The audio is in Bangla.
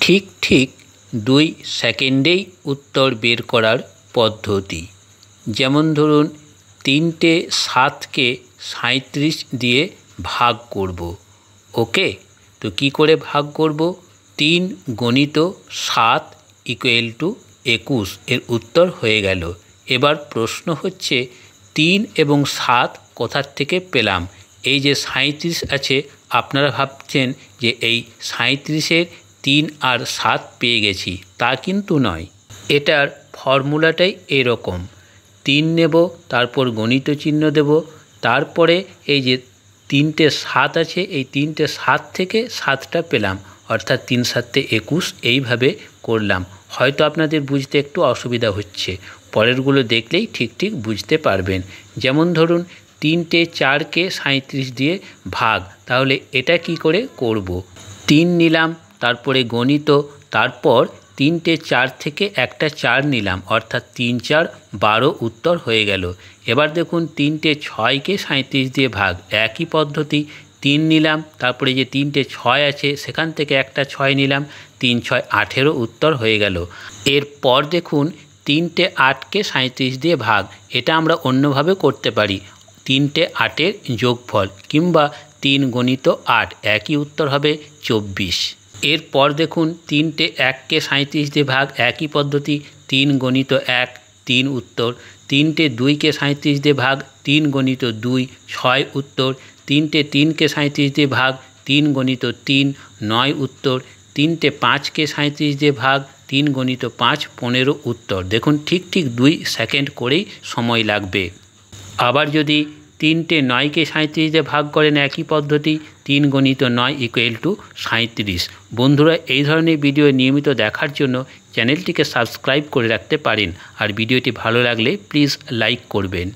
ঠিক 2 সেকেন্ডেই উত্তর বের করার পদ্ধতি। যেমন ধরুন 3টে 7কে 37 দিয়ে ভাগ করব। ওকে, তো কি করে ভাগ করব? 3 গণিত 7 = 21 এর উত্তর হয়ে গেল। এবার প্রশ্ন হচ্ছে 3 এবং 7 কোথার থেকে পেলাম? এই যে 37 আছে, আপনারা ভাবছেন যে এই 37-এর 3 আর 7 পেয়ে গেছি, তা কিন্তু নয়। এটার ফর্মুলাটাই এরকম: 3 নেব, তারপর গণিত চিহ্ন দেব, তারপরে এই যে 3টে 7 আছে, এই 3টে 7 থেকে 7টা পেলাম, অর্থাৎ 3 7 21। এইভাবে করলাম। হয়তো আপনাদের বুঝতে একটু অসুবিধা হচ্ছে, পরেরগুলো দেখলেই ঠিক বুঝতে পারবেন। যেমন ধরুন 3টে 4কে 37 দিয়ে ভাগ, তাহলে এটা কি করে করব? 3 নিলাম, তারপরে গণিত, তারপর 3টে 4 থেকে একটা 4 নিলাম, অর্থাৎ 3 4 12 উত্তর হয়ে গেল। এবার দেখুন 3টে 6কে 37 দিয়ে ভাগ, একই পদ্ধতি। 3 নিলাম, তারপরে যে 3টে 6 আছে সেখান থেকে একটা 6 নিলাম, 3 6 18 উত্তর হয়ে গেল। এরপর দেখুন 3টে 8কে 37 দিয়ে ভাগ, এটা আমরা অন্যভাবে করতে পারি। 3টে 8-এর যোগফল, কিংবা 3 গণিত 8, একই উত্তর হবে 24। এরপর দেখুন 3টে 1কে 37 দিয়ে ভাগ, একই পদ্ধতি। 3 গণিত 1, 3 উত্তর। 3টে 2কে 37 দিয়ে ভাগ, 3 গণিত 2, 6 উত্তর। 3টে 3কে 37 দিয়ে ভাগ, 3 গণিত 3, 9 উত্তর। 3টে 5কে 37 দিয়ে ভাগ, 3 গণিত 5, 15 উত্তর। দেখুন ঠিক 2 সেকেন্ড করেই সময় লাগবে। আবার যদি 3টে 9কে 37 দিয়ে ভাগ করেন, একই পদ্ধতি। 3 গণিত 9 = 37। বন্ধুরা, এই ধরনের ভিডিও নিয়মিত দেখার জন্য চ্যানেলটিকে সাবস্ক্রাইব করে রাখতে পারেন। আর ভিডিওটি ভালো লাগলে প্লিজ লাইক করবেন।